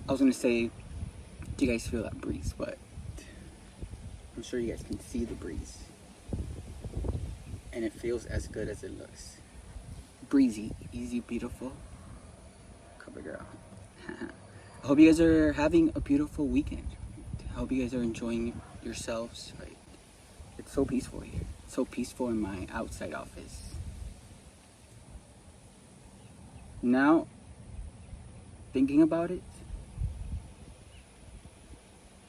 I was gonna say, do you guys feel that breeze? But I'm sure you guys can see the breeze. And it feels as good as it looks. Breezy, easy, beautiful. Cover girl. I hope you guys are having a beautiful weekend. I hope you guys are enjoying yourselves. Right? It's so peaceful here. It's so peaceful in my outside office. Now, thinking about it,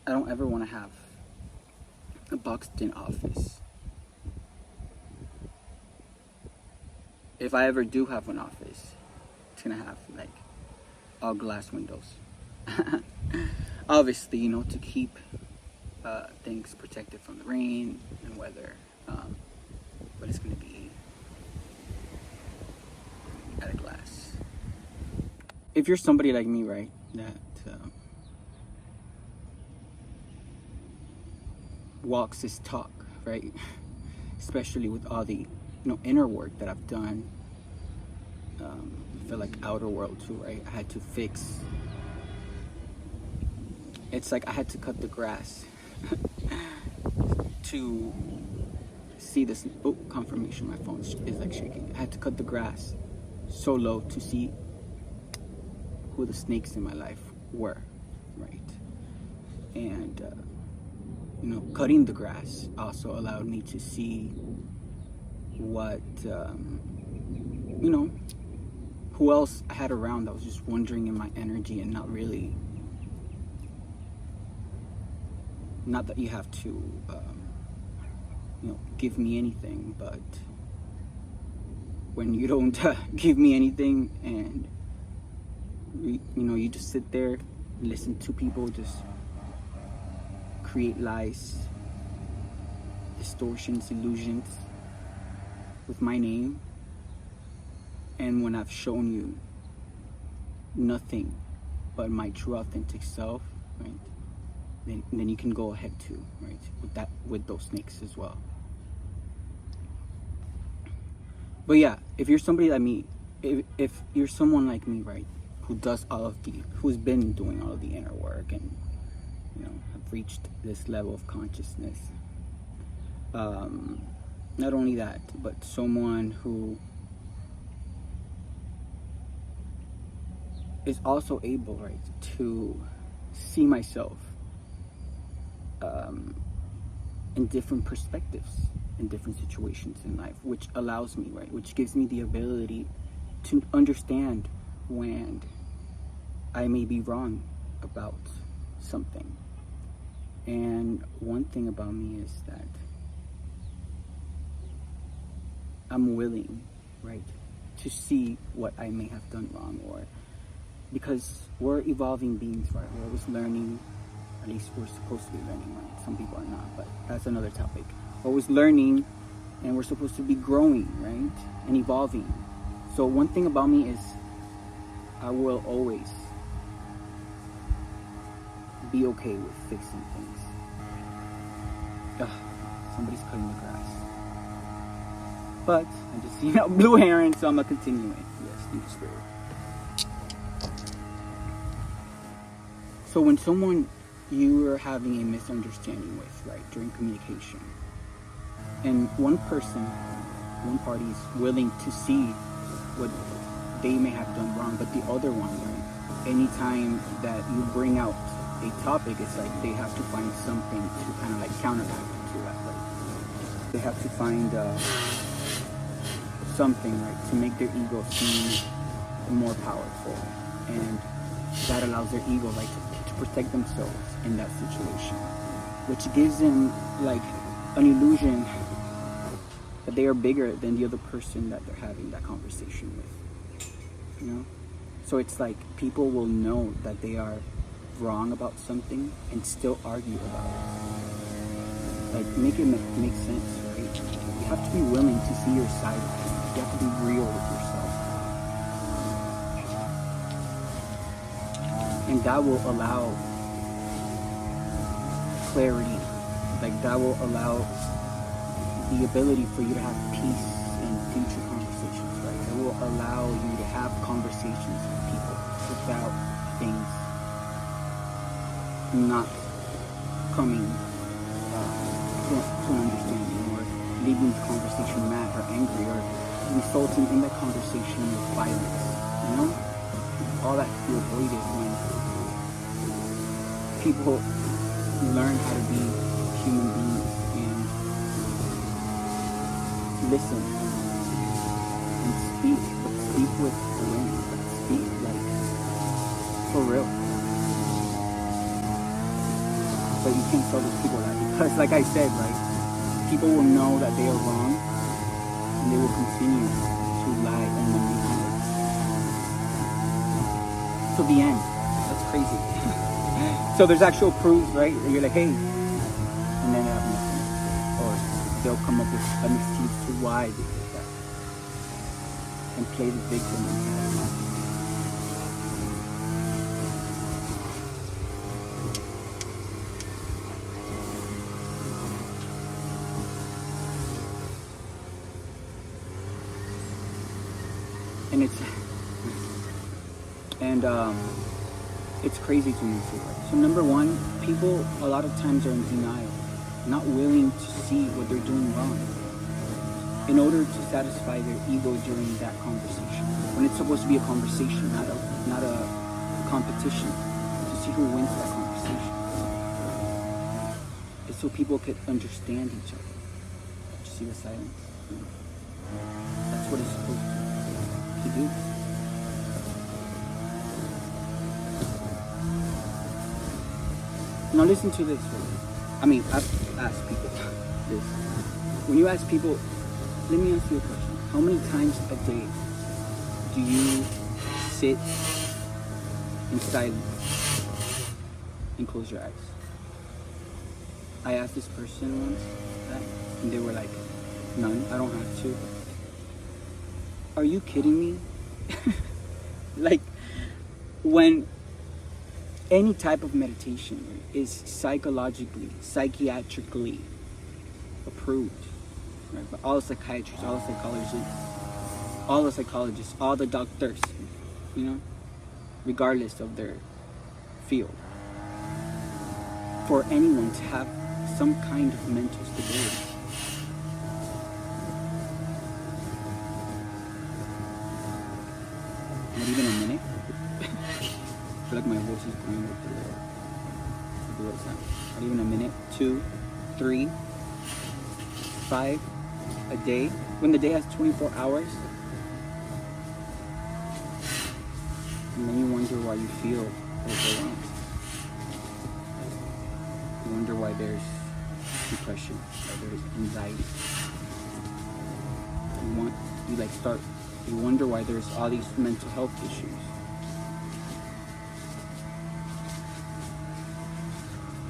I don't ever want to have a boxed-in office. If I ever do have an office, it's gonna have like all glass windows. Obviously, you know, to keep things protected from the rain and weather, but it's gonna be out of glass. If you're somebody like me, right, that walks this talk, right, especially with all the inner work that I've done, I feel like outer world too, right? I had to fix. It's like I had to cut the grass to see this. Oh, confirmation! My phone is like shaking. I had to cut the grass so low to see who the snakes in my life were, right? And cutting the grass also allowed me to see what who else I had around that was just wandering in my energy and not really, not that you have to give me anything, but when you don't give me anything and you just sit there and listen to people just create lies, distortions, illusions with my name, and when I've shown you nothing but my true authentic self, right, then you can go ahead too, right, with those snakes as well. But yeah, if you're somebody like me, if you're someone like me, right, who's been doing all of the inner work and have reached this level of consciousness, not only that, but someone who is also able, right, to see myself in different perspectives, in different situations in life, which allows me, right, which gives me the ability to understand when I may be wrong about something. And one thing about me is that I'm willing, right, to see what I may have done wrong, or because we're evolving beings, right? We're always learning, at least we're supposed to be learning, right? Some people are not, but that's another topic. We're always learning, and we're supposed to be growing, right? And evolving. So one thing about me is I will always be okay with fixing things. Ugh, somebody's cutting the grass. But I just see blue heron, so I'm gonna continue it. Yes, thank you, Spirit. So when someone you are having a misunderstanding with, right, during communication, and one party is willing to see what they may have done wrong, but the other one, right, anytime that you bring out a topic, it's like they have to find something to kind of like counteract to that, right? They have to find something, right, to make their ego seem more powerful, and that allows their ego, like, to protect themselves in that situation, which gives them like an illusion that they are bigger than the other person that they're having that conversation with, so it's like people will know that they are wrong about something and still argue about it. Like, make it make sense, right? You have to be willing to see your side of things. You have to be real with yourself, and that will allow clarity. Like, that will allow the ability for you to have peace in future conversations, right? It will allow you to have conversations with people without things not coming to an understanding, or leaving the conversation mad or angry, or resulting in that conversation with violence. You know, all that can be avoided when people learn how to be human beings and listen and speak, but speak with awareness, but speak like for real. But you can't tell those people that, because like I said, right, people will know that they are wrong and they will continue to lie and manipulate to the end. That's crazy. So there's actual proof, right? You're like, hey, and then they have nothing, or they'll come up with an excuse to why they did that and play the victim mentality. And it's crazy to me too. Right? So number one, people a lot of times are in denial, not willing to see what they're doing wrong, in order to satisfy their ego during that conversation, when it's supposed to be a conversation, not a competition, to see who wins that conversation. It's so people could understand each other. You see the silence? That's what it's supposed to do. Now listen to this. I mean, I've asked people this. When you ask people, let me ask you a question. How many times a day do you sit in silence and close your eyes? I asked this person once that, and they were like, none, I don't have to. Are you kidding me? Like, when any type of meditation is psychologically, psychiatrically approved, right? But all the psychiatrists, all the psychologists, all the doctors, you know, regardless of their field, for anyone to have some kind of mental stability. Not even a minute. I feel like my voice is going with the little sound. Not even a minute, 2, 3, 5 a day. When the day has 24 hours, and then you wonder why you feel overwhelmed. You wonder why there's depression, why there's anxiety. You wonder why there's all these mental health issues.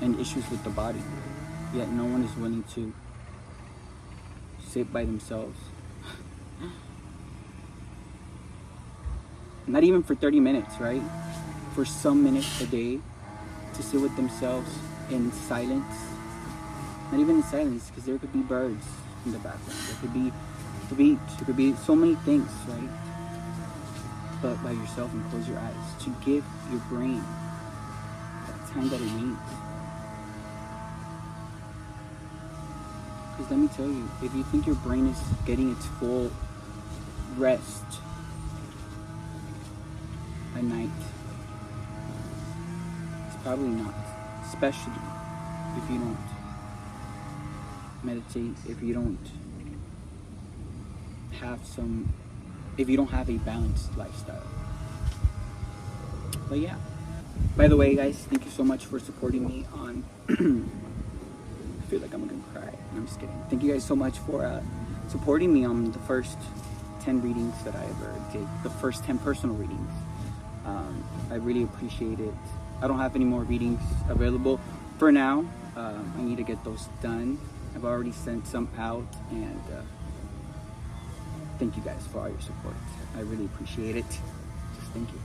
And issues with the body. Yet no one is willing to sit by themselves. Not even for 30 minutes, right? For some minutes a day to sit with themselves in silence. Not even in silence, because there could be birds in the background. There could be the beach. There could be so many things, right? But by yourself, and close your eyes to give your brain that time that it needs. Because let me tell you, if you think your brain is getting its full rest at night, it's probably not. Especially if you don't meditate, if you don't have a balanced lifestyle. But yeah. By the way, guys, thank you so much for supporting me on I feel like I'm gonna cry. I'm just kidding. Thank you guys so much for supporting me on the first 10 readings that I ever did. The first 10 personal readings. I really appreciate it. I don't have any more readings available for now. I need to get those done. I've already sent some out, and thank you guys for all your support. I really appreciate it. Just thank you.